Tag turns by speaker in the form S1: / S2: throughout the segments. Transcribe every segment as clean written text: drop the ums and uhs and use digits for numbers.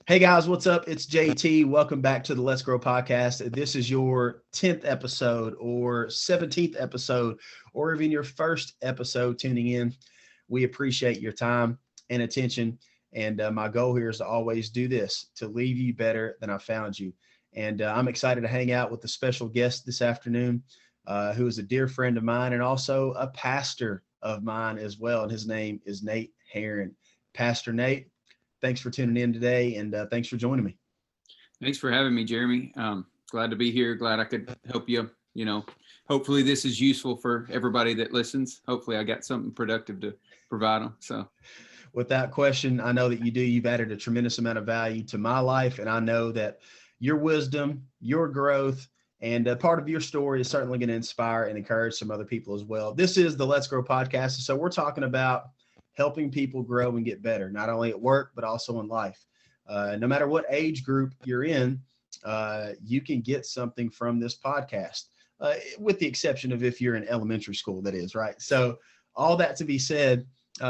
S1: Hey guys, what's up? It's JT. Welcome back to the Let's Grow podcast. This is your 10th episode or 17th episode, or even your first episode tuning in. We appreciate your time and attention. And my goal here is to always do this, to leave you better than I found you. And I'm excited to hang out with a special guest this afternoon, who is a dear friend of mine and also a pastor of mine as well. And his name is Nate Herren. Pastor Nate, thanks for tuning in today, and thanks for joining me.
S2: Thanks for having me, Jeremy. Glad to be here. Glad I could help you. Hopefully this is useful for everybody that listens. Hopefully I got something productive to provide them. So,
S1: without question, I know that you do. You've added a tremendous amount of value to my life, and I know that your wisdom, your growth, and part of your story is certainly going to inspire and encourage some other people as well. This is the Let's Grow podcast, so we're talking about helping people grow and get better, not only at work, but also in life. No matter what age group you're in, you can get something from this podcast, with the exception of if you're in elementary school, that is, right? So all that to be said,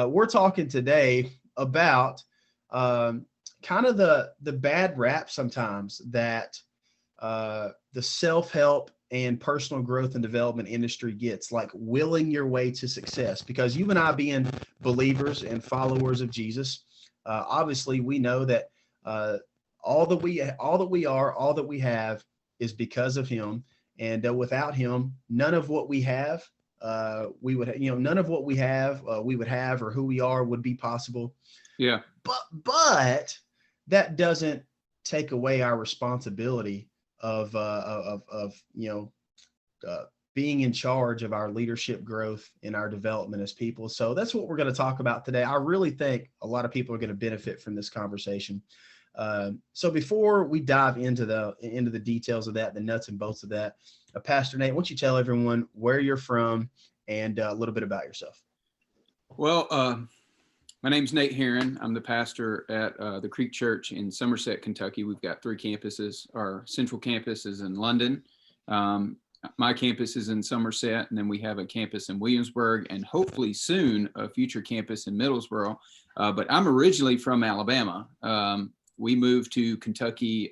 S1: we're talking today about kind of the bad rap sometimes that the self-help and personal growth and development industry gets, like willing your way to success. Because you and I, being believers and followers of Jesus, obviously we know that all that we are, all that we have is because of him. And without him, none of what we have, none of what we have, we would have, or who we are would be possible.
S2: Yeah.
S1: But that doesn't take away our responsibility of being in charge of our leadership growth and our development as people. So that's what we're going to talk about today. I really think a lot of people are going to benefit from this conversation. So before we dive into the details of that, the nuts and bolts of that, Pastor Nate, why don't you tell everyone where you're from and a little bit about yourself?
S2: Well, my name's Nate Herren. I'm the pastor at the Creek Church in Somerset, Kentucky. We've got 3 campuses. Our central campus is in London. My campus is in Somerset, and then we have a campus in Williamsburg, and hopefully soon a future campus in Middlesboro. But I'm originally from Alabama. We moved to Kentucky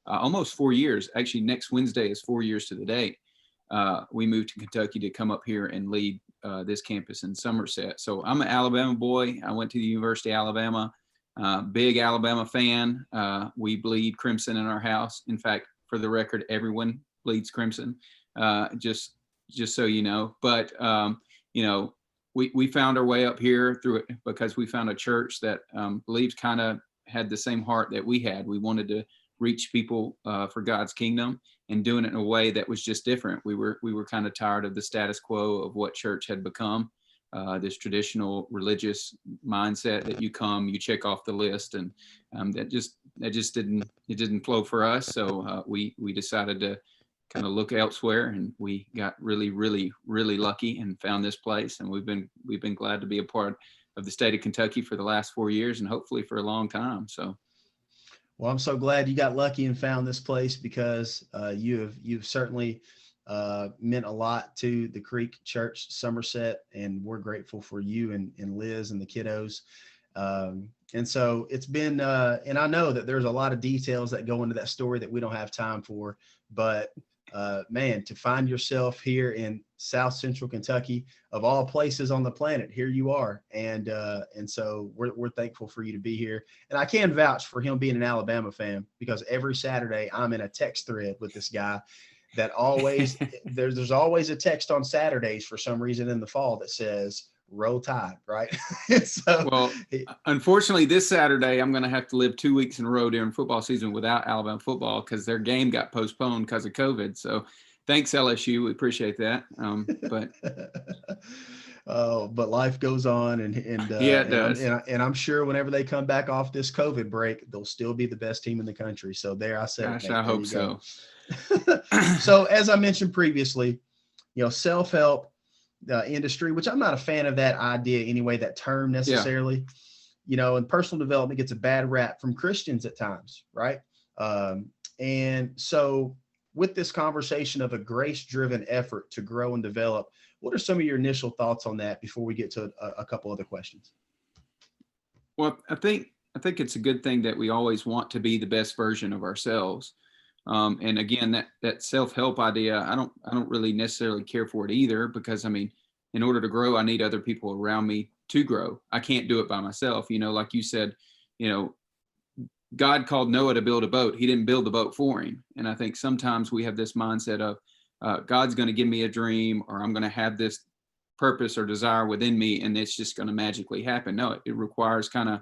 S2: almost 4 years. Actually, next Wednesday is 4 years to the date. We moved to Kentucky to come up here and lead this campus in Somerset. So I'm an Alabama boy. I went to the University of Alabama. Big Alabama fan. We bleed crimson in our house. In fact, for the record, everyone bleeds crimson. Just so you know. But we found our way up here through it because we found a church that believed kind of had the same heart that we had. We wanted to reach people for God's kingdom, and doing it in a way that was just different. We were kind of tired of the status quo of what church had become, this traditional religious mindset that you check off the list, and that just didn't flow for us. So we decided to kind of look elsewhere, and we got really, really, really lucky and found this place. And we've been glad to be a part of the state of Kentucky for the last 4 years, and hopefully for a long time. So.
S1: Well, I'm so glad you got lucky and found this place, because you've certainly meant a lot to the Creek Church Somerset, and we're grateful for you and Liz and the kiddos. And so it's been, and I know that there's a lot of details that go into that story that we don't have time for, but man, to find yourself here in South Central Kentucky, of all places on the planet, here you are. And so we're thankful for you to be here. And I can vouch for him being an Alabama fan, because every Saturday I'm in a text thread with this guy that always, there's always a text on Saturdays for some reason in the fall that says, Roll Tide, right? So,
S2: well, unfortunately, this Saturday, I'm going to have to live 2 weeks in a row during football season without Alabama football, because their game got postponed because of COVID. So thanks, LSU. We appreciate that.
S1: But life goes on, and
S2: yeah, it does.
S1: And I'm sure whenever they come back off this COVID break, they'll still be the best team in the country. So there, I said,
S2: gosh, I hope so.
S1: So as I mentioned previously, self-help industry, which I'm not a fan of that idea anyway, that term necessarily, and personal development gets a bad rap from Christians at times, right? And so with this conversation of a grace-driven effort to grow and develop, what are some of your initial thoughts on that before we get to a couple other questions?
S2: Well, I think think it's a good thing that we always want to be the best version of ourselves. And again, that self-help idea, I don't really necessarily care for it either, because I mean, in order to grow, I need other people around me to grow. I can't do it by myself. Like you said, God called Noah to build a boat. He didn't build the boat for him. And I think sometimes we have this mindset of God's going to give me a dream, or I'm going to have this purpose or desire within me, and it's just going to magically happen. No, it requires kind of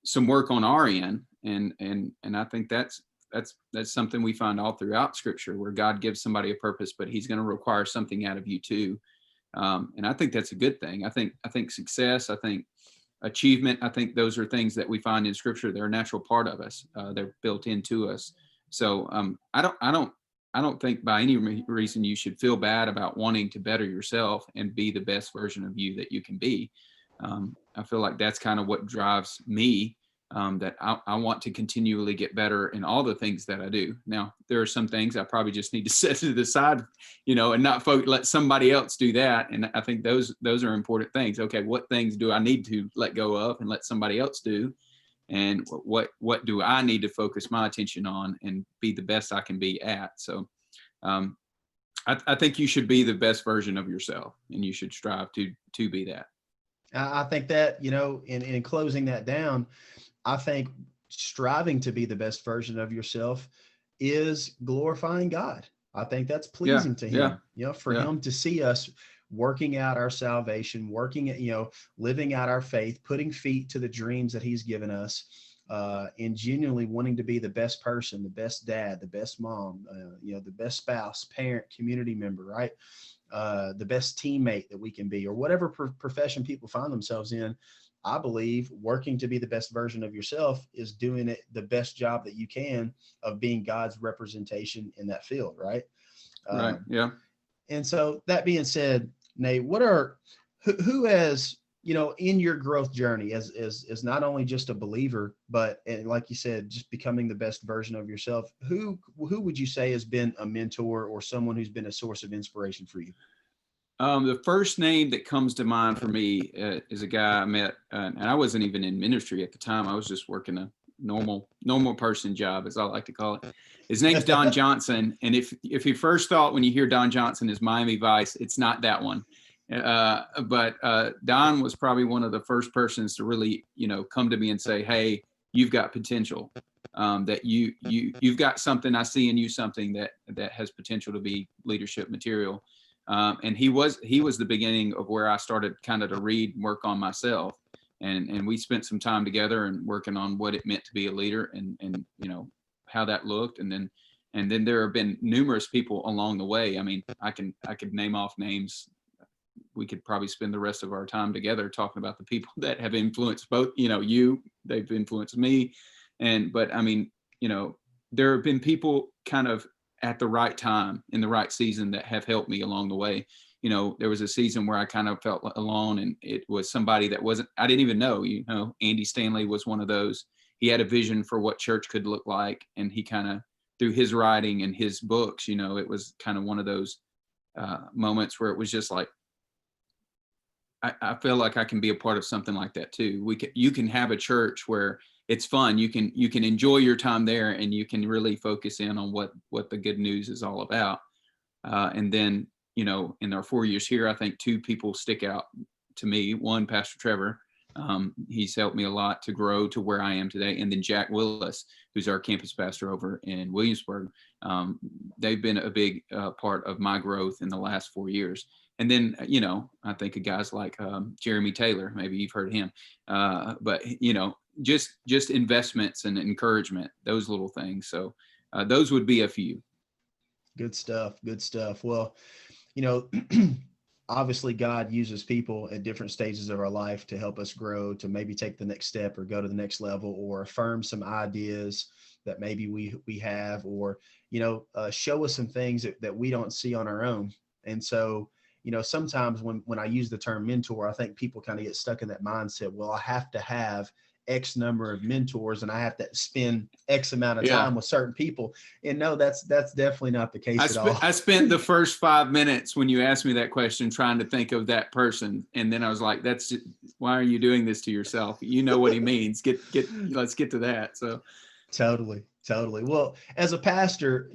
S2: some work on our end. And I think that's something we find all throughout Scripture, where God gives somebody a purpose, but he's going to require something out of you too. And I think that's a good thing. I think success, I think achievement, I think those are things that we find in Scripture. They're a natural part of us. They're built into us. So I don't think by any reason you should feel bad about wanting to better yourself and be the best version of you that you can be. I feel like that's kind of what drives me, that I want to continually get better in all the things that I do. Now, there are some things I probably just need to set to the side, and not let somebody else do that. And I think those are important things. Okay, what things do I need to let go of and let somebody else do? And what do I need to focus my attention on and be the best I can be at? So I think you should be the best version of yourself, and you should strive to be that.
S1: I think that, in closing that down, I think striving to be the best version of yourself is glorifying God. I think that's pleasing to him, for him to see us working out our salvation, working at, living out our faith, putting feet to the dreams that he's given us, and genuinely wanting to be the best person, the best dad, the best mom, the best spouse, parent, community member, right? The best teammate that we can be, or whatever profession people find themselves in. I believe working to be the best version of yourself is doing it the best job that you can of being God's representation in that field, right?
S2: Right. Yeah.
S1: And so that being said, Nate, who has, in your growth journey as not only just a believer, but, and like you said, just becoming the best version of yourself, who would you say has been a mentor or someone who's been a source of inspiration for you?
S2: The first name that comes to mind for me is a guy I met, and I wasn't even in ministry at the time. I was just working a normal person job, as I like to call it. His name's Don Johnson, and if you first thought when you hear Don Johnson is Miami Vice, it's not that one. But Don was probably one of the first persons to really, come to me and say, "Hey, you've got potential. That you've got something. I see in you something that has potential to be leadership material." And he was the beginning of where I started kind of to read and work on myself. And we spent some time together and working on what it meant to be a leader and how that looked. And then there have been numerous people along the way. I mean, I could name off names. We could probably spend the rest of our time together talking about the people that have influenced both, they've influenced me. But I mean, there have been people kind of at the right time in the right season that have helped me along the way. There was a season where I kind of felt alone, and it was somebody that I didn't even know, Andy Stanley was one of those. He had a vision for what church could look like. And he kind of, through his writing and his books, it was kind of one of those moments where it was just like, I feel like I can be a part of something like that too. You can have a church where it's fun. You can enjoy your time there, and you can really focus in on what the good news is all about. And then, in our 4 years here, I think two people stick out to me. One, Pastor Trevor. He's helped me a lot to grow to where I am today. And then Jack Willis, who's our campus pastor over in Williamsburg. They've been a big part of my growth in the last 4 years. And then, I think of guys like Jeremy Taylor, maybe you've heard of him, but, just investments and encouragement, those little things. So those would be a few.
S1: Good stuff. Good stuff. Well, obviously God uses people at different stages of our life to help us grow, to maybe take the next step or go to the next level, or affirm some ideas that maybe we have, or, show us some things that we don't see on our own. And so, sometimes when I use the term mentor, I think people kind of get stuck in that mindset. Well, I have to have X number of mentors and I have to spend X amount of
S2: Yeah.
S1: time with certain people. And no, that's definitely not the case at all.
S2: I spent the first 5 minutes when you asked me that question trying to think of that person, and then I was like, "That's just, why are you doing this to yourself? You know what he means. Let's get to that." So,
S1: Totally. Well, as a pastor,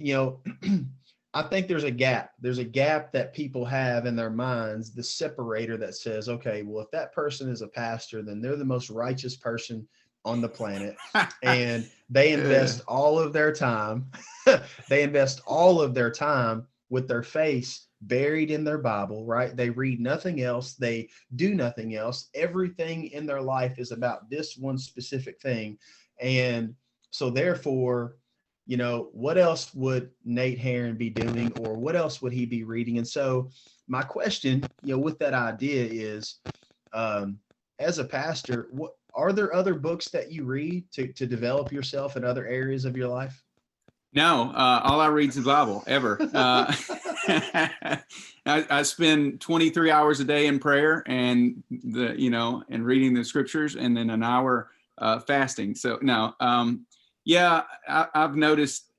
S1: I think there's a gap. There's a gap that people have in their minds, the separator that says, okay, well, if that person is a pastor, then they're the most righteous person on the planet. And they invest all of their time. They invest all of their time with their face buried in their Bible, right? They read nothing else. They do nothing else. Everything in their life is about this one specific thing. And so therefore, what else would Nate Herren be doing, or what else would he be reading? And so my question, with that idea is, as a pastor, what are there other books that you read to develop yourself in other areas of your life?
S2: No, all I read is the Bible ever. I spend 23 hours a day in prayer and and reading the scriptures, and then an hour fasting. So no, yeah, I've noticed,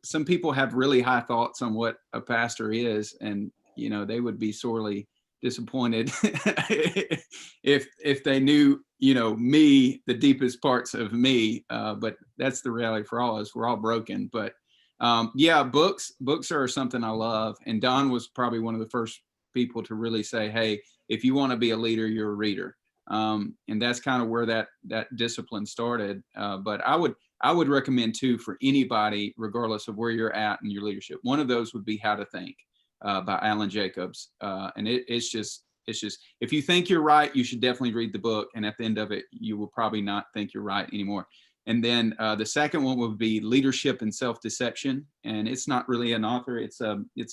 S2: some people have really high thoughts on what a pastor is, and, they would be sorely disappointed if they knew, me, the deepest parts of me. But that's the reality for all of us. We're all broken. But yeah, books are something I love. And Don was probably one of the first people to really say, hey, if you want to be a leader, you're a reader. And that's kind of where that discipline started. But I would recommend too, for anybody, regardless of where you're at in your leadership. One of those would be How to Think by Alan Jacobs. And it's just, if you think you're right, you should definitely read the book. And at the end of it, you will probably not think you're right anymore. And then the second one would be Leadership and Self-Deception. And it's not really an author. It's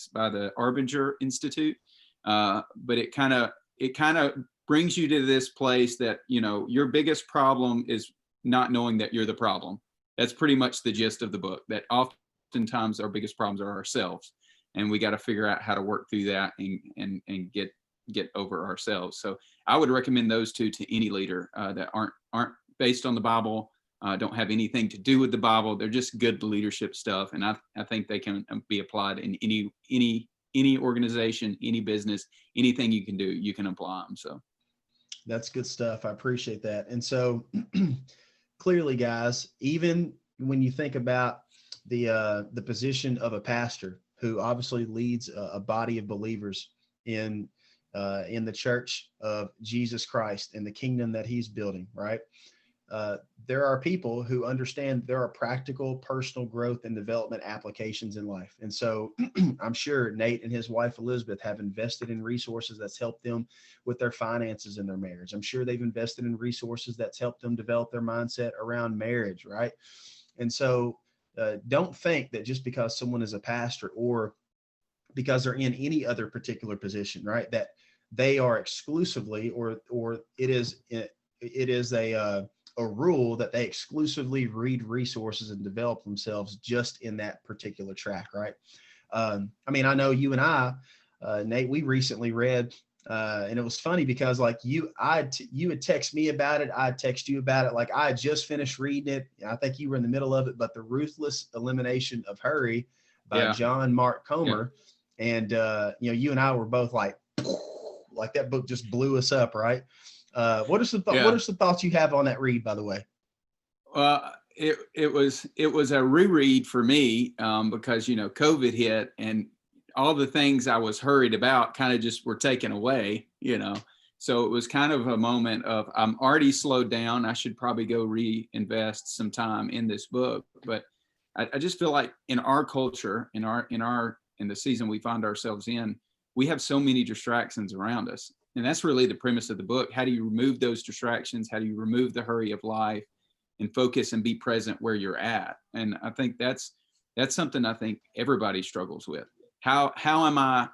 S2: by the Arbinger Institute. But it kind of brings you to this place that, your biggest problem is not knowing that you're the problem. That's pretty much the gist of the book, that oftentimes our biggest problems are ourselves, and we got to figure out how to work through that and get over ourselves. So I would recommend those two to any leader that aren't based on the Bible, don't have anything to do with the Bible. They're just good leadership stuff. And I think they can be applied in any organization, any business, anything you can do, you can apply them. So
S1: that's good stuff. I appreciate that. And so clearly, guys, even when you think about the position of a pastor who obviously leads a body of believers in the church of Jesus Christ and the kingdom that he's building, right? There are people who understand there are practical personal growth and development applications in life. And so I'm sure Nate and his wife, Elizabeth, have invested in resources that's helped them with their finances in their marriage. I'm sure they've invested in resources that's helped them develop their mindset around marriage, right? And so don't think that just because someone is a pastor or because they're in any other particular position, right, that they are exclusively or it is a rule that they exclusively read resources and develop themselves just in that particular track, right? I mean, I know you and I, Nate, we recently read, and it was funny because like you had text me about it. I'd text you about it. Like I had just finished reading it. I think you were in the middle of it, but The Ruthless Elimination of Hurry by John Mark Comer. Yeah. And, you and I were both like that book just blew us up, right? What are some thoughts you have on that read, by the way?
S2: It was a reread for me because COVID hit and all the things I was hurried about kind of just were taken away, So it was kind of a moment of I'm already slowed down. I should probably go reinvest some time in this book. But I just feel like in our culture, in the season we find ourselves in, we have so many distractions around us. And that's really the premise of the book. How do you remove those distractions? How do you remove the hurry of life and focus and be present where you're at? And I think that's something I think everybody struggles with. How am I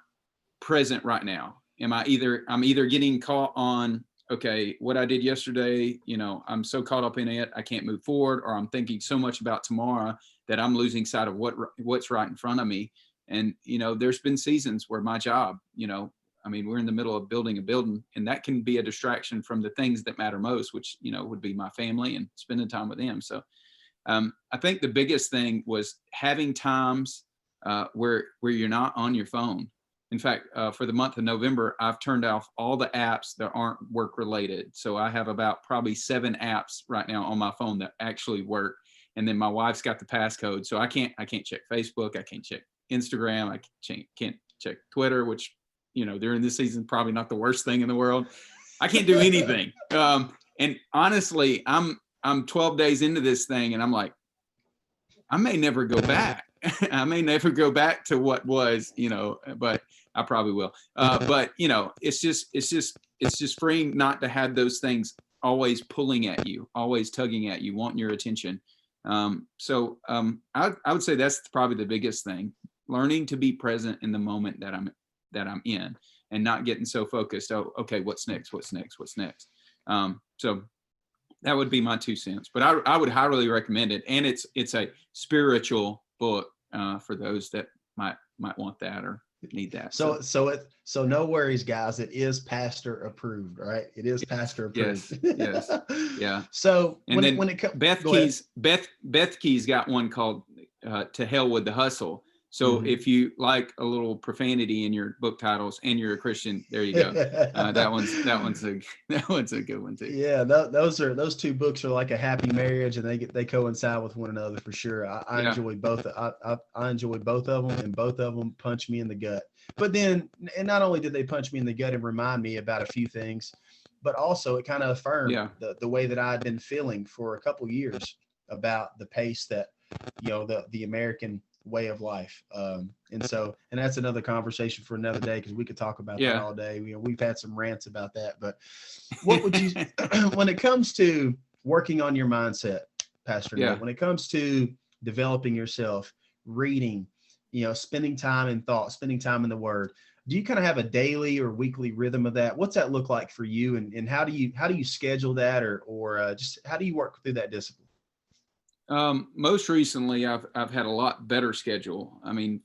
S2: present right now? I'm either getting caught on, okay, what I did yesterday, I'm so caught up in it, I can't move forward, or I'm thinking so much about tomorrow that I'm losing sight of what's right in front of me. And, there's been seasons where my job, I mean, we're in the middle of building a building, and that can be a distraction from the things that matter most, which, would be my family and spending time with them. So I think the biggest thing was having times where you're not on your phone. In fact, for the month of November, I've turned off all the apps that aren't work related. So I have about probably 7 apps right now on my phone that actually work. And then my wife's got the passcode, so I can't check Facebook, I can't check Instagram, I can't check Twitter, which during this season probably not the worst thing in the world. I can't do anything. And honestly, I'm 12 days into this thing, and I'm like, I may never go back. I may never go back to what was, but I probably will. But it's just freeing not to have those things always pulling at you, always tugging at you, wanting your attention. So I would say that's probably the biggest thing: learning to be present in the moment that I'm in, and not getting so focused. Oh, okay, what's next? What's next? What's next? So that would be my 2 cents. But I would highly recommend it, and it's a spiritual book for those that might want that or need that.
S1: So no worries, guys. It is pastor approved, right? It is pastor approved.
S2: Yes. Yeah.
S1: So
S2: and
S1: when it comes,
S2: Beth Key's got one called "To Hell with the Hustle." So if you like a little profanity in your book titles and you're a Christian, there you go. That one's a good one too.
S1: Yeah, those 2 books are like a happy marriage, and they coincide with one another for sure. I enjoy both. I enjoy both of them, and both of them punch me in the gut. But then, and not only did they punch me in the gut and remind me about a few things, but also it kind of affirmed the way that I had been feeling for a couple years about the pace that the American way of life. And that's another conversation for another day, because we could talk about that all day. We've had some rants about that, but what would you, when it comes to working on your mindset, Pastor Nate, when it comes to developing yourself, reading, spending time in thought, spending time in the Word, do you kind of have a daily or weekly rhythm of that? What's that look like for you? And how do you schedule that, or just how do you work through that discipline?
S2: Most recently, I've had a lot better schedule. I mean,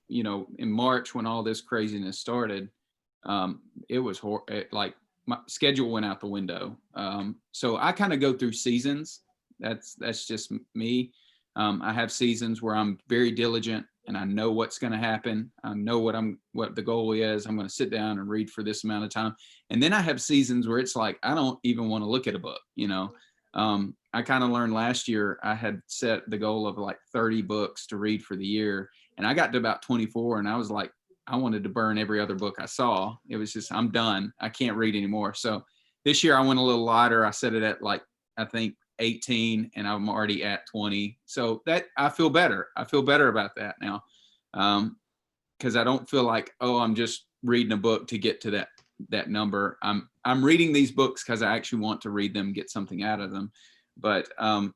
S2: in March when all this craziness started, it was like my schedule went out the window. So I kind of go through seasons. That's just me. I have seasons where I'm very diligent and I know what's going to happen. I know what the goal is. I'm going to sit down and read for this amount of time. And then I have seasons where it's like, I don't even want to look at a book, I kind of learned last year, I had set the goal of like 30 books to read for the year. And I got to about 24 and I was like, I wanted to burn every other book I saw. It was just, I'm done. I can't read anymore. So this year I went a little lighter. I set it at like, I think 18 and I'm already at 20. So that I feel better. I feel better about that now. Cause I don't feel like, oh, I'm just reading a book to get to that number. I'm reading these books because I actually want to read them, get something out of them. But, I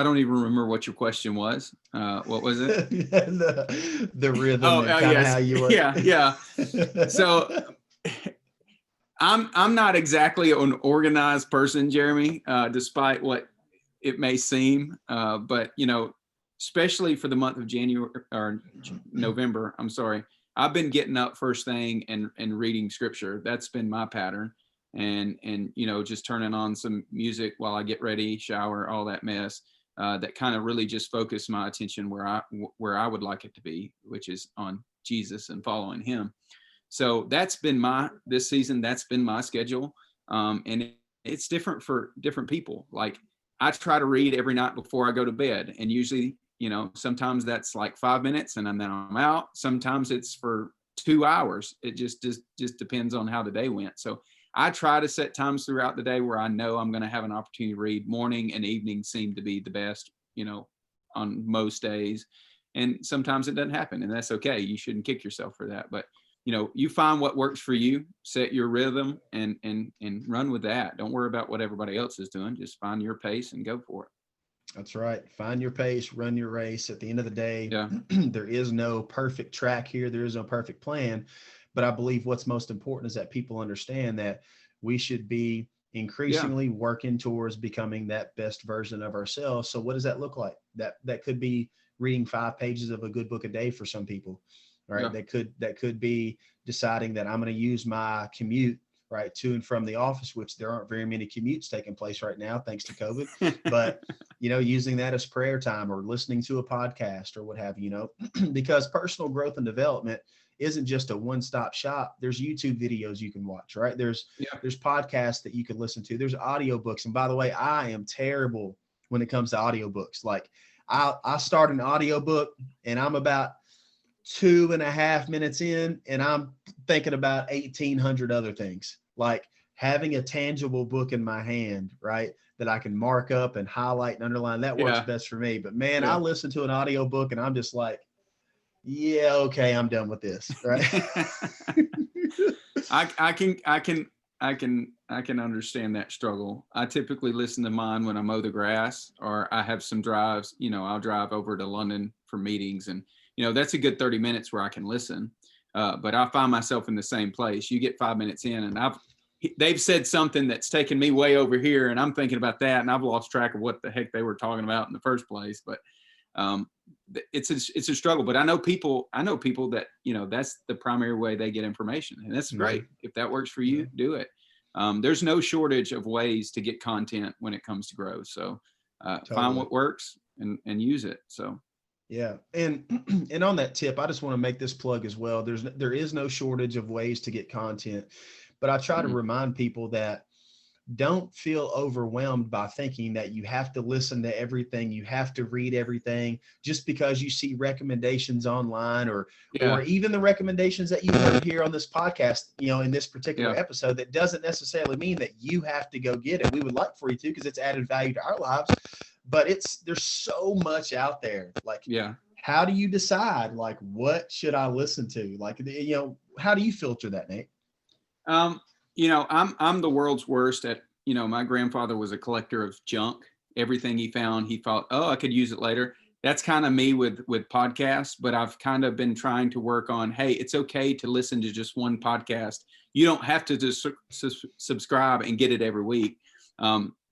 S2: don't even remember what your question was. What was it?
S1: the rhythm.
S2: Oh, yes.
S1: How you work.
S2: Yeah. So I'm not exactly an organized person, Jeremy, despite what it may seem. But, especially for the month of January or November, I'm sorry, I've been getting up first thing and reading scripture. That's been my pattern. And just turning on some music while I get ready, shower, all that mess, that kind of really just focus my attention where I would like it to be, which is on Jesus and following him. So that's been this season, that's been my schedule. And it's different for different people. Like I try to read every night before I go to bed, and usually, sometimes that's like 5 minutes and then I'm out. Sometimes it's for 2 hours. It just depends on how the day went. So I try to set times throughout the day where I know I'm going to have an opportunity to read. Morning and evening seem to be the best, on most days. And sometimes it doesn't happen, and that's okay. You shouldn't kick yourself for that. But, you find what works for you, set your rhythm and run with that. Don't worry about what everybody else is doing. Just find your pace and go for it.
S1: That's right. Find your pace, run your race. At the end of the day, there is no perfect track here. There is no perfect plan. But I believe what's most important is that people understand that we should be increasingly working towards becoming that best version of ourselves. So what does that look like? That could be reading 5 pages of a good book a day for some people. right?
S2: Yeah.
S1: That could be deciding that I'm going to use my commute, right, to and from the office, which there aren't very many commutes taking place right now, thanks to COVID. But, using that as prayer time or listening to a podcast or what have you, because personal growth and development isn't just a one-stop shop. There's YouTube videos you can watch, right? There's podcasts that you can listen to. There's audiobooks. And by the way, I am terrible when it comes to audiobooks. Like I start an audiobook and I'm about 2.5 minutes in and I'm thinking about 1,800 other things. Like having a tangible book in my hand, right, that I can mark up and highlight and underline, that works best for me. But man, I listen to an audiobook and I'm just like, yeah, okay, I'm done with this, right?
S2: I can understand that struggle. I typically listen to mine when I mow the grass, or I have some drives. I'll drive over to London for meetings, and that's a good 30 minutes where I can listen. But I find myself in the same place. You get 5 minutes in, and they've said something that's taken me way over here, and I'm thinking about that, and I've lost track of what the heck they were talking about in the first place. But it's a struggle. But I know people that that's the primary way they get information, and that's great. If that works for you, do it. There's no shortage of ways to get content when it comes to growth. So find what works and use it. So.
S1: Yeah. And on that tip, I just want to make this plug as well. There is no shortage of ways to get content, but I try to remind people that don't feel overwhelmed by thinking that you have to listen to everything, you have to read everything just because you see recommendations online or even the recommendations that you heard here on this podcast, in this particular episode. That doesn't necessarily mean that you have to go get it. We would like for you to, because it's added value to our lives, but there's so much out there. Like, how do you decide, like, what should I listen to? Like, how do you filter that, Nate?
S2: I'm the world's worst at, my grandfather was a collector of junk. Everything he found, he thought, oh, I could use it later. That's kind of me with podcasts, but I've kind of been trying to work on, hey, it's okay to listen to just one podcast. You don't have to just subscribe and get it every week.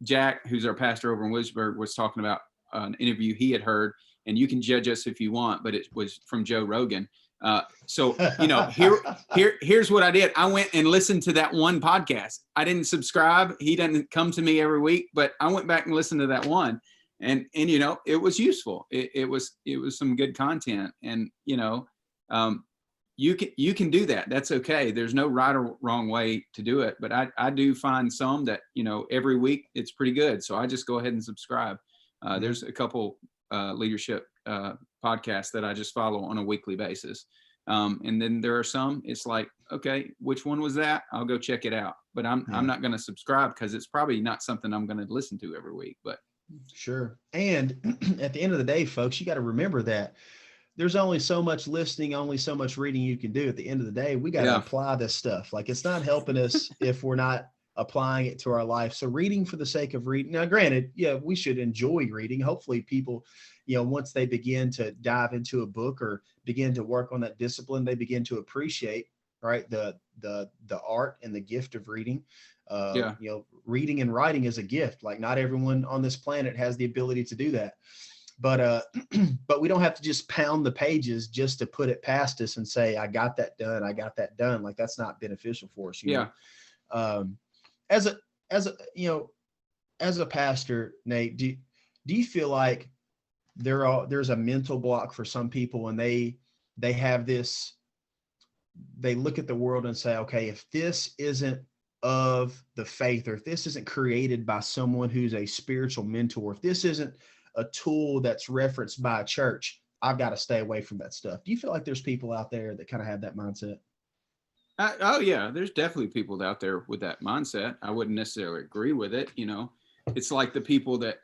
S2: Jack, who's our pastor over in Williamsburg, was talking about an interview he had heard, and you can judge us if you want, but it was from Joe Rogan. So, here's what I did. I went and listened to that one podcast. I didn't subscribe. He doesn't come to me every week, but I went back and listened to that one, and it was useful. It was some good content, and you can do that. That's okay. There's no right or wrong way to do it, but I do find some that, every week it's pretty good. So I just go ahead and subscribe. There's a couple leadership podcasts that I just follow on a weekly basis. And then there are some, it's like, okay, which one was that? I'll go check it out. But I'm not going to subscribe because it's probably not something I'm going to listen to every week. But
S1: sure. And at the end of the day, folks, you got to remember that there's only so much listening, only so much reading you can do. At the end of the day, we got to apply this stuff. Like, it's not helping us if we're not applying it to our life. So reading for the sake of reading. Now, granted, we should enjoy reading. Hopefully people, once they begin to dive into a book or begin to work on that discipline, they begin to appreciate, right, the art and the gift of reading. Reading and writing is a gift. Like, not everyone on this planet has the ability to do that. But we don't have to just pound the pages just to put it past us and say, I got that done. Like, that's not beneficial for us. As a pastor, Nate, do you feel like there's a mental block for some people, and they have this, they look at the world and say, okay, if this isn't of the faith, or if this isn't created by someone who's a spiritual mentor, if this isn't a tool that's referenced by a church, I've got to stay away from that stuff. Do you feel like there's people out there that kind of have that mindset?
S2: Oh yeah, there's definitely people out there with that mindset. I wouldn't necessarily agree with it. It's like the people that,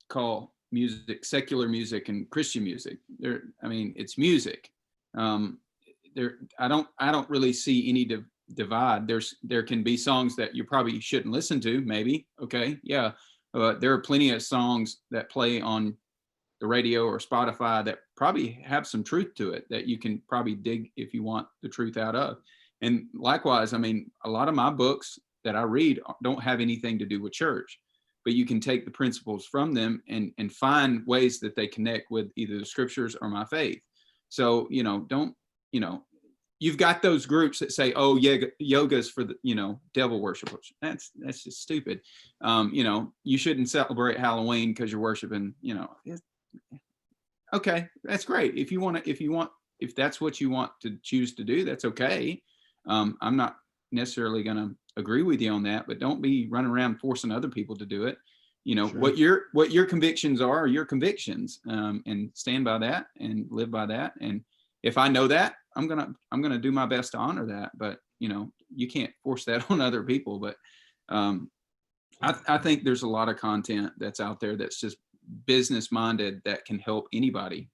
S2: call music secular music and Christian music. It's music. I don't really see any divide. There can be songs that you probably shouldn't listen to, maybe. Okay. Yeah. There are plenty of songs that play on the radio or Spotify that probably have some truth to it that you can probably dig if you want the truth out of. And likewise, a lot of my books that I read don't have anything to do with church, but you can take the principles from them and find ways that they connect with either the scriptures or my faith. So, don't, you've got those groups that say, oh, yoga's for the, devil worshipers. That's just stupid. You shouldn't celebrate Halloween because you're worshiping, okay, that's great. If that's what you want to choose to do, that's okay. I'm not necessarily going to agree with you on that, but don't be running around forcing other people to do it. Sure. What your convictions are your convictions, and stand by that and live by that. And if I know that, I'm gonna do my best to honor that. But you can't force that on other people. But I think there's a lot of content that's out there that's just business minded that can help anybody,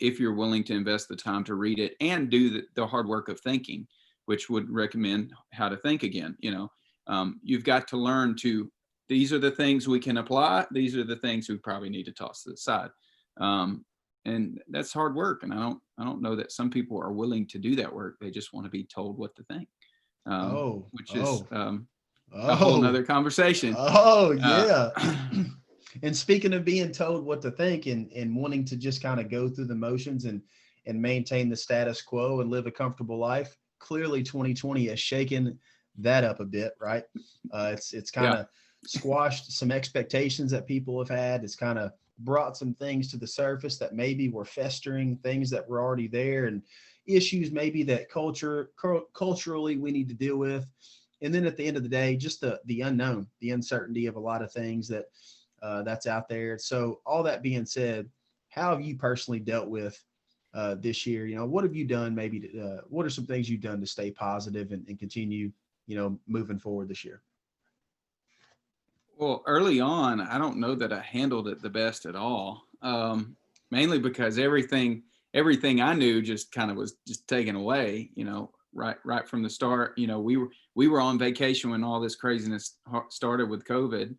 S2: if you're willing to invest the time to read it and do the hard work of thinking, which would recommend How to Think Again. You've got to learn to, these are the things we can apply. These are the things we probably need to toss to the side. And that's hard work. And I don't know that some people are willing to do that work. They just want to be told what to think, which is a whole nother conversation.
S1: Oh, yeah. And speaking of being told what to think and wanting to just kind of go through the motions and maintain the status quo and live a comfortable life, clearly 2020 has shaken that up a bit, right? It's kind of squashed some expectations that people have had. It's kind of brought some things to the surface that maybe were festering, things that were already there, and issues maybe that culturally we need to deal with. And then at the end of the day, just the unknown, the uncertainty of a lot of things that's out there. So all that being said, how have you personally dealt with this year? What have you done what are some things you've done to stay positive and continue, moving forward this year?
S2: Well, early on, I don't know that I handled it the best at all. Mainly because everything I knew just kind of was just taken away, right from the start. We were on vacation when all this craziness started with COVID.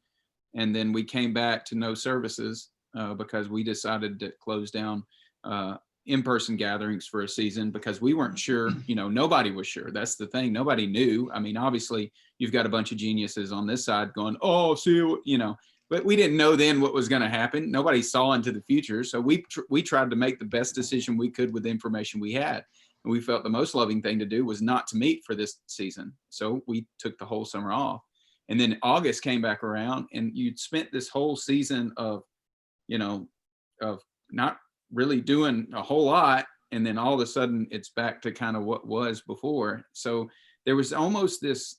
S2: And then we came back to no services because we decided to close down in-person gatherings for a season because we weren't sure, nobody was sure. That's the thing. Nobody knew. I mean, obviously you've got a bunch of geniuses on this side going, oh, see, but we didn't know then what was going to happen. Nobody saw into the future. So we tried to make the best decision we could with the information we had. And we felt the most loving thing to do was not to meet for this season. So we took the whole summer off. And then August came back around and you'd spent this whole season of not really doing a whole lot. And then all of a sudden it's back to kind of what was before. So there was almost this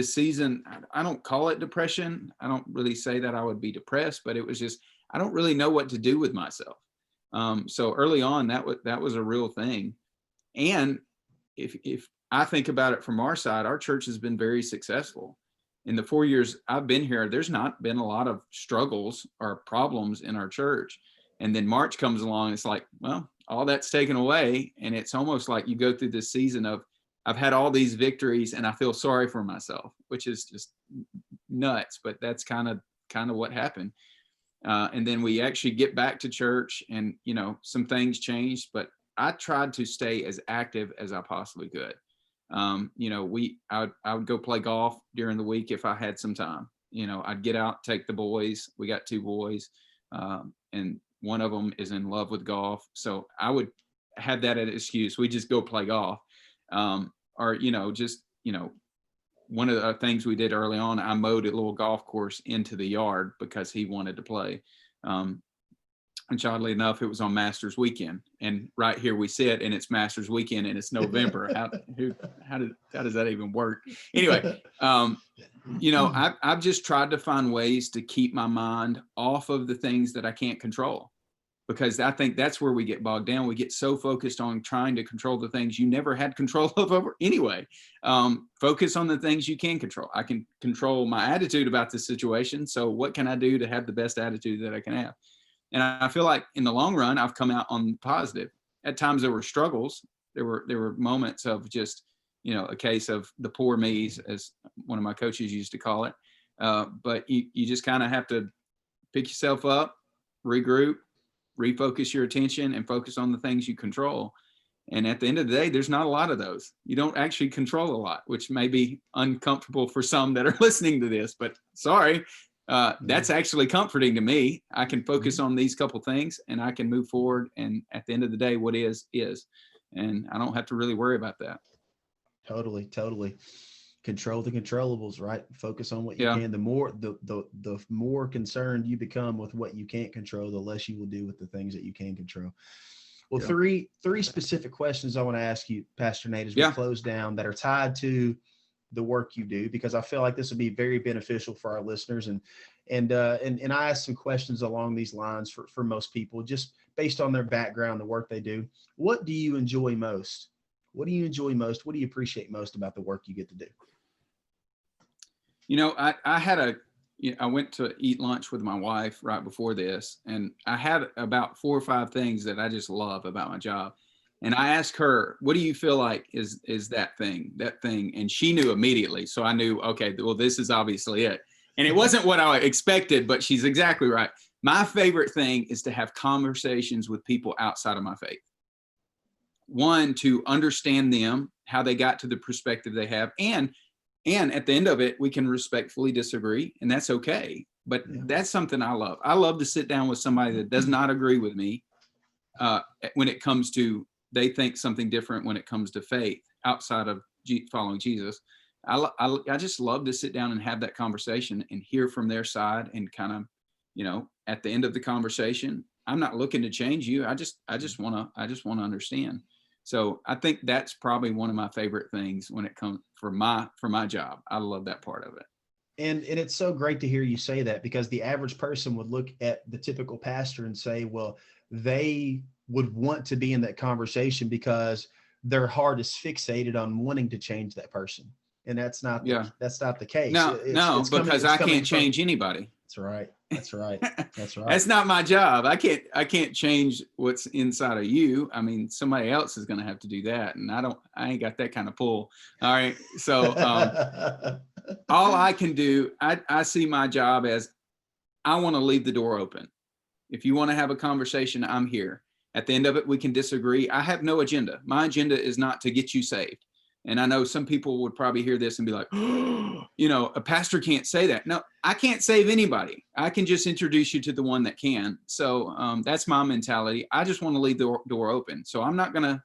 S2: season, I don't call it depression. I don't really say that I would be depressed, but it was just, I don't really know what to do with myself. So early on, that was a real thing. And if I think about it from our side, our church has been very successful. In the 4 years I've been here, there's not been a lot of struggles or problems in our church. And then March comes along, it's like, well, all that's taken away. And it's almost like you go through this season of, I've had all these victories and I feel sorry for myself, which is just nuts, but that's kind of what happened. And then we actually get back to church and, some things changed, but I tried to stay as active as I possibly could. I would go play golf during the week if I had some time. I'd get out, take the boys. We got 2 boys, and one of them is in love with golf. So I would have that as an excuse. We just go play golf. Or, one of the things we did early on, I mowed a little golf course into the yard because he wanted to play. And oddly enough, it was on Masters weekend, and right here we sit, and it's Masters weekend, and it's November. How does that even work? Anyway, I've just tried to find ways to keep my mind off of the things that I can't control, because I think that's where we get bogged down. We get so focused on trying to control the things you never had control of over anyway. Focus on the things you can control. I can control my attitude about this situation. So what can I do to have the best attitude that I can have? And I feel like in the long run, I've come out on positive. At times there were struggles. There were moments of just, a case of the poor me's, as one of my coaches used to call it. But you just kind of have to pick yourself up, regroup, refocus your attention, and focus on the things you control. And at the end of the day, there's not a lot of those. You don't actually control a lot, which may be uncomfortable for some that are listening to this, but sorry, That's actually comforting to me. I can focus on these couple things and I can move forward. And at the end of the day, what is, and I don't have to really worry about that.
S1: Totally. Control the controllables, right? Focus on what you
S2: Yeah.
S1: can. The more concerned you become with what you can't control, the less you will do with the things that you can control. Well,
S2: Yeah.
S1: three specific questions I want to ask you, Pastor Nate, as we close down, that are tied to the work you do, because I feel like this will be very beneficial for our listeners. And I ask some questions along these lines for most people, just based on their background, the work they do. What do you enjoy most? What do you enjoy most? What do you appreciate most about the work you get to do?
S2: I went to eat lunch with my wife right before this, and I had about 4 or 5 things that I just love about my job. And I asked her, what do you feel like is that thing? And she knew immediately. So I knew, okay, well, this is obviously it. And it wasn't what I expected, but she's exactly right. My favorite thing is to have conversations with people outside of my faith. One, to understand them, how they got to the perspective they have. And at the end of it, we can respectfully disagree, and that's okay. But that's something I love. I love to sit down with somebody that does not agree with me when it comes to, they think something different when it comes to faith outside of following Jesus. I just love to sit down and have that conversation and hear from their side, and kind of, at the end of the conversation, I'm not looking to change you. I just want to understand. So I think that's probably one of my favorite things when it comes for my job. I love that part of it.
S1: And it's so great to hear you say that, because the average person would look at the typical pastor and say, well, they would want to be in that conversation because their heart is fixated on wanting to change that person. And that's not the case.
S2: No, because I can't change anybody.
S1: That's right. That's right.
S2: That's not my job. I can't change what's inside of you. I mean, somebody else is going to have to do that. And I ain't got that kind of pull. All right. So all I can do, I see my job as, I want to leave the door open. If you want to have a conversation, I'm here. At the end of it, we can disagree. I have no agenda. My agenda is not to get you saved. And I know some people would probably hear this and be like, oh, a pastor can't say that. No, I can't save anybody. I can just introduce you to the one that can. So that's my mentality. I just want to leave the door open. So I'm going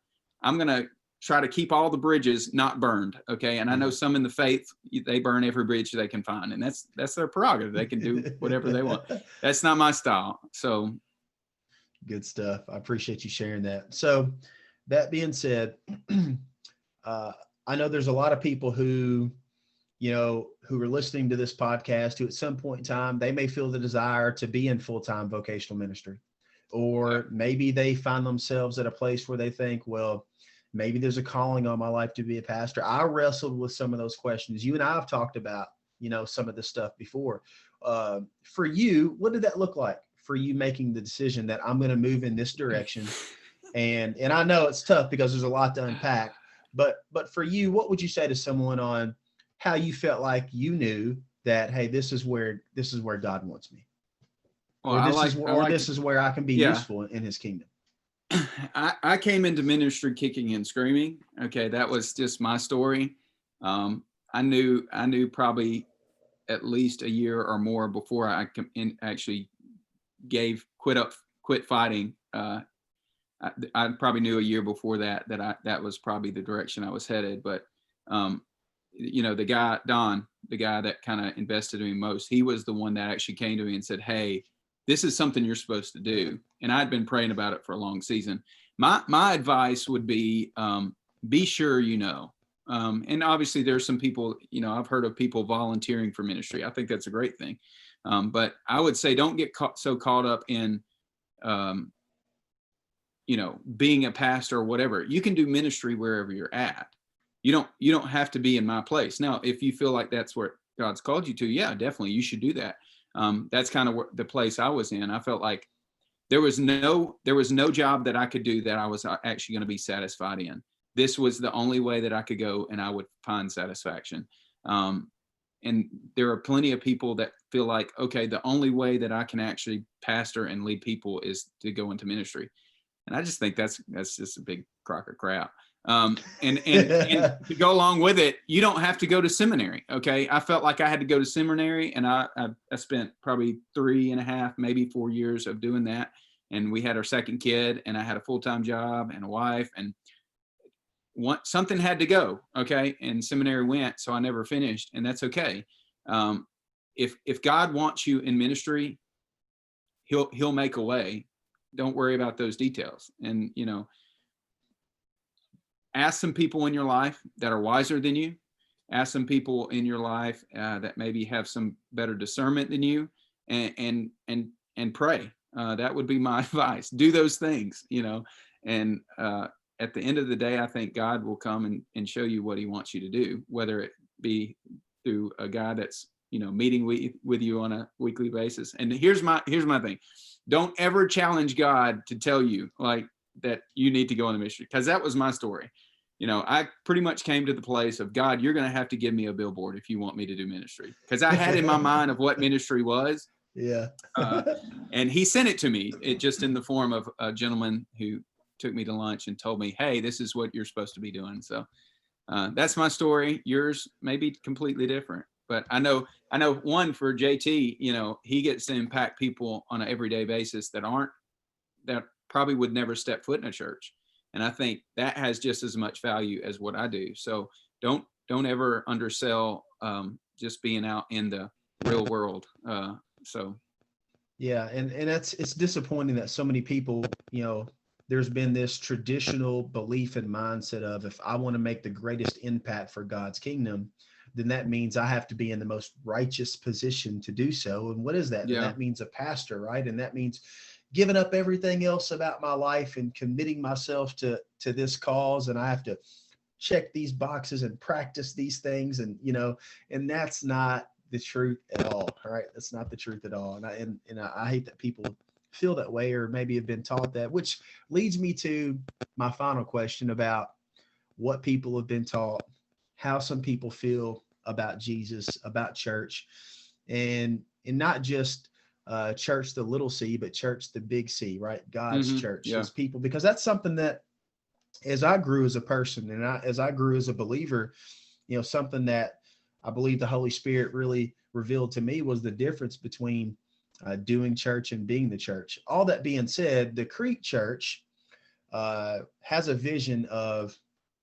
S2: to try to keep all the bridges not burned. Okay. And I know some in the faith, they burn every bridge they can find, and that's their prerogative. They can do whatever they want. That's not my style. So
S1: good stuff. I appreciate you sharing that. So that being said, I know there's a lot of people who are listening to this podcast who at some point in time, they may feel the desire to be in full-time vocational ministry, or maybe they find themselves at a place where they think, well, maybe there's a calling on my life to be a pastor. I wrestled with some of those questions. You and I have talked about, some of this stuff before. For you, what did that look like for you making the decision that I'm going to move in this direction? And I know it's tough because there's a lot to unpack. But for you, what would you say to someone on how you felt like you knew that, hey, this is where God wants me, or this is where I can be useful in His kingdom?
S2: I came into ministry kicking and screaming. Okay, that was just my story. I knew probably at least a year or more before I actually quit fighting. I probably knew a year before that was probably the direction I was headed. But, the guy, Don, the guy that kind of invested in me most, he was the one that actually came to me and said, hey, this is something you're supposed to do. And I'd been praying about it for a long season. My advice would be sure and obviously there's some people, I've heard of people volunteering for ministry. I think that's a great thing. But I would say don't get so caught up in, being a pastor or whatever. You can do ministry wherever you're at. You don't have to be in my place. Now, if you feel like that's where God's called you to, yeah, definitely you should do that. That's kind of the place I was in. I felt like there was no job that I could do that I was actually going to be satisfied in. This was the only way that I could go and I would find satisfaction. And there are plenty of people that feel like, okay, the only way that I can actually pastor and lead people is to go into ministry. And I just think that's just a big crock of crap. And to go along with it, you don't have to go to seminary. Okay. I felt like I had to go to seminary, and I spent probably 3.5, maybe 4 years of doing that. And we had our second kid, and I had a full-time job and a wife, and something had to go. Okay. And seminary went, so I never finished, and that's okay. If God wants you in ministry, he'll make a way. Don't worry about those details. And, ask some people in your life that are wiser than you. Ask some people in your life that maybe have some better discernment than you, and pray. That would be my advice. Do those things, and at the end of the day, I think God will come and show you what he wants you to do, whether it be through a guy that's, meeting with you on a weekly basis. And here's my thing. Don't ever challenge God to tell you like that you need to go in the ministry, because that was my story. I pretty much came to the place of, God, you're going to have to give me a billboard if you want me to do ministry, because I had in my mind of what ministry was.
S1: Yeah.
S2: And he sent it to me, just in the form of a gentleman who took me to lunch and told me, hey, this is what you're supposed to be doing. So that's my story. Yours may be completely different, but I know one for JT, he gets to impact people on an everyday basis that probably would never step foot in a church. And I think that has just as much value as what I do. So don't ever undersell just being out in the real world.
S1: Yeah. And it's disappointing that so many people, there's been this traditional belief and mindset of, if I want to make the greatest impact for God's kingdom, then that means I have to be in the most righteous position to do so. And what is that? Yeah. That means a pastor, right? And that means giving up everything else about my life and committing myself to this cause. And I have to check these boxes and practice these things. And, and that's not the truth at all. All right. That's not the truth at all. And I hate that people feel that way, or maybe have been taught that, which leads me to my final question about what people have been taught, how some people feel about Jesus, about church, and not just church, the little c, but church, the big C, right? God's church, his people, because that's something that, as I grew as a person and as I grew as a believer, something that I believe the Holy Spirit really revealed to me was the difference between doing church and being the church. All that being said, the Creek Church has a vision of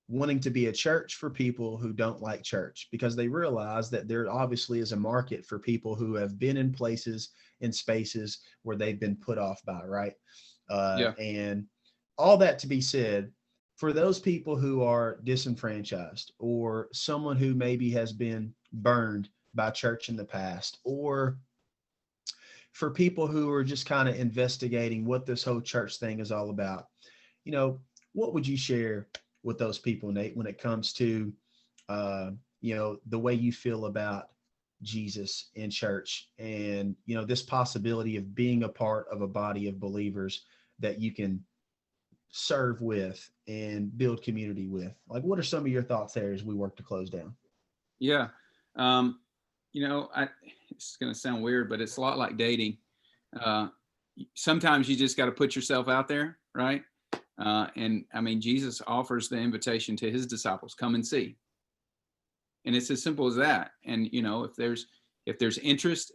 S1: wanting to be a church for people who don't like church, because they realize that there obviously is a market for people who have been in places, in spaces where they've been put off by, right? And all that to be said, for those people who are disenfranchised, or someone who maybe has been burned by church in the past, or for people who are just kind of investigating what this whole church thing is all about, what would you share with those people, Nate, when it comes to, the way you feel about Jesus in church, and, this possibility of being a part of a body of believers that you can serve with and build community with? Like, what are some of your thoughts there as we work to close down?
S2: Yeah. It's going to sound weird, but it's a lot like dating. Sometimes you just got to put yourself out there, right? And I mean, Jesus offers the invitation to his disciples, come and see. And it's as simple as that. And, if there's interest,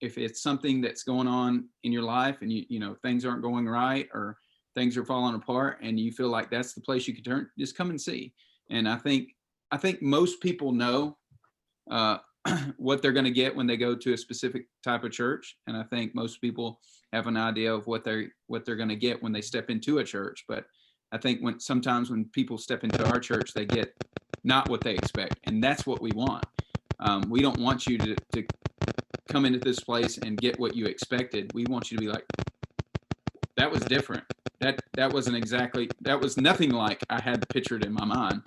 S2: if it's something that's going on in your life, and things aren't going right, or things are falling apart, and you feel like that's the place you could turn, just come and see. And I think most people know what they're going to get when they go to a specific type of church. And I think most people have an idea of what they're going to get when they step into a church. But I think sometimes when people step into our church, they get not what they expect. And that's what we want. We don't want you to come into this place and get what you expected. We want you to be like, that was different. That was nothing like I had pictured in my mind.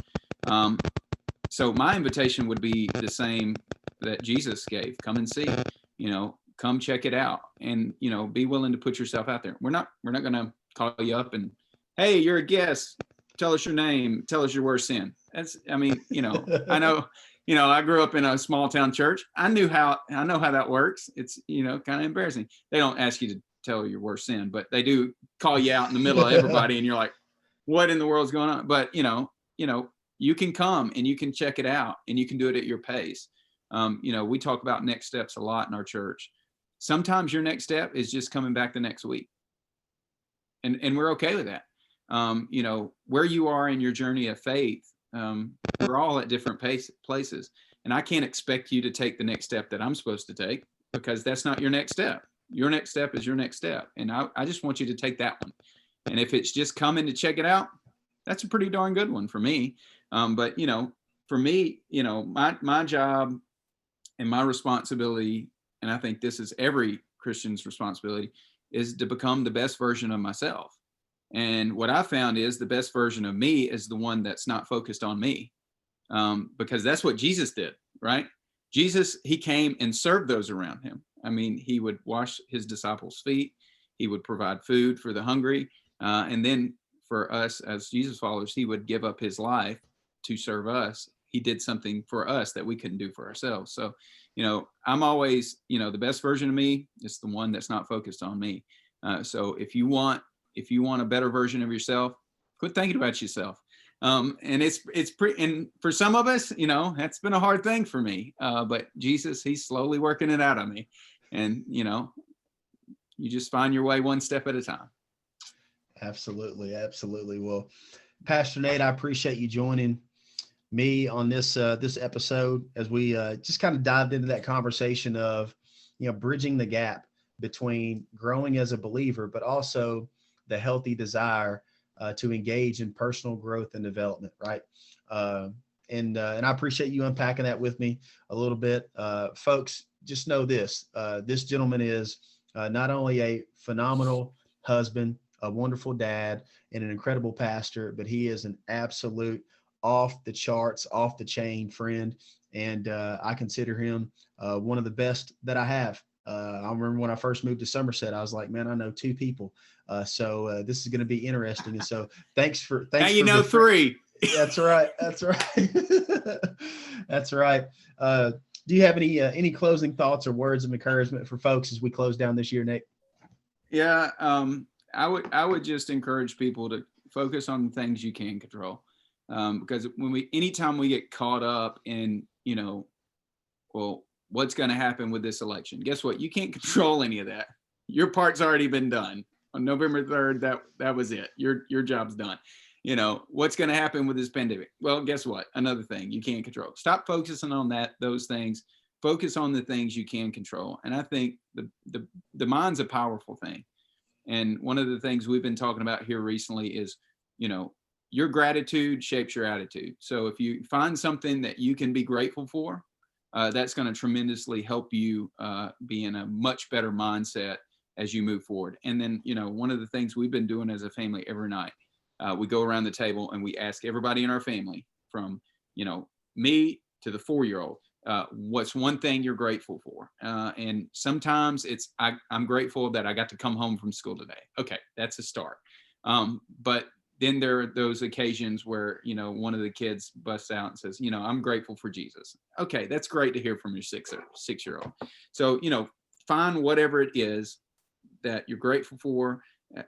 S2: So my invitation would be the same that Jesus gave. Come and see, come check it out, and, be willing to put yourself out there. We're not going to call you up and, hey, you're a guest. Tell us your name. Tell us your worst sin. I know, I grew up in a small town church. I know how that works. It's, kind of embarrassing. They don't ask you to tell your worst sin, but they do call you out in the middle of everybody, and you're like, what in the world's going on? But, you can come and you can check it out and you can do it at your pace. We talk about next steps a lot in our church. Sometimes your next step is just coming back the next week. And we're okay with that. Where you are in your journey of faith, we're all at different places. And I can't expect you to take the next step that I'm supposed to take, because that's not your next step. Your next step is your next step. And I just want you to take that one. And if it's just coming to check it out, that's a pretty darn good one for me. But for me, my job and my responsibility, and I think this is every Christian's responsibility, is to become the best version of myself. And what I found is the best version of me is the one that's not focused on me, because that's what Jesus did, right? Jesus, he came and served those around him. I mean, he would wash his disciples' feet. He would provide food for the hungry. And then for us as Jesus followers, he would give up his life to serve us. He did something for us that we couldn't do for ourselves. So, I'm always, the best version of me is the one that's not focused on me. So if you want a better version of yourself, quit thinking about yourself. And it's pretty, and for some of us, that's been a hard thing for me. But Jesus, he's slowly working it out on me. And, you just find your way one step at a time.
S1: Absolutely. Absolutely. Well, Pastor Nate, I appreciate you joining me on this episode as we just kind of dived into that conversation of, bridging the gap between growing as a believer, but also the healthy desire to engage in personal growth and development, right? And I appreciate you unpacking that with me a little bit. Folks, just know this. This gentleman is not only a phenomenal husband, a wonderful dad, and an incredible pastor, but he is an absolute off the charts, off the chain friend. And I consider him one of the best that I have. I remember when I first moved to Somerset, I was like, man, I know two people. So this is going to be interesting. And so thanks
S2: now you know three.
S1: That's right. That's right. That's right. Do you have any closing thoughts or words of encouragement for folks as we close down this year, Nick?
S2: Yeah. I would just encourage people to focus on the things you can control. Because anytime we get caught up in, well, what's going to happen with this election? Guess what? You can't control any of that. Your part's already been done. On November 3rd, that was it. Your job's done. What's going to happen with this pandemic? Well, guess what? Another thing you can't control. Stop focusing on those things. Focus on the things you can control. And I think the mind's a powerful thing. And one of the things we've been talking about here recently is, your gratitude shapes your attitude. So if you find something that you can be grateful for, that's going to tremendously help you be in a much better mindset as you move forward. And then, one of the things we've been doing as a family every night, we go around the table and we ask everybody in our family, from, me to the 4-year-old, what's one thing you're grateful for? And sometimes I'm grateful that I got to come home from school today. Okay, that's a start. But then there are those occasions where, one of the kids busts out and says, I'm grateful for Jesus. Okay, that's great to hear from your 6-year-old. So, find whatever it is that you're grateful for,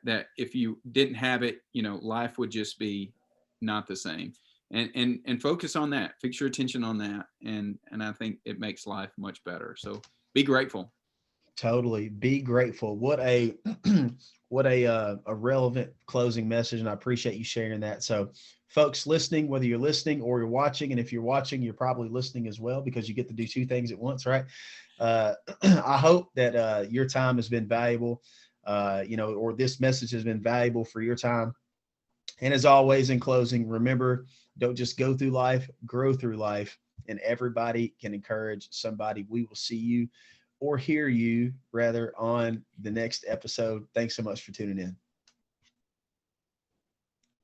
S2: that if you didn't have it, life would just be not the same. And focus on that. Fix your attention on that. And I think it makes life much better. So be grateful.
S1: Totally. Be grateful. What a relevant closing message. And I appreciate you sharing that. So folks listening, whether you're listening or you're watching, and if you're watching, you're probably listening as well, because you get to do two things at once, right? I hope that your time has been valuable, or this message has been valuable for your time. And as always, in closing, remember, don't just go through life, grow through life, and everybody can encourage somebody. We will see you, or hear you rather, on the next episode. Thanks so much for tuning in.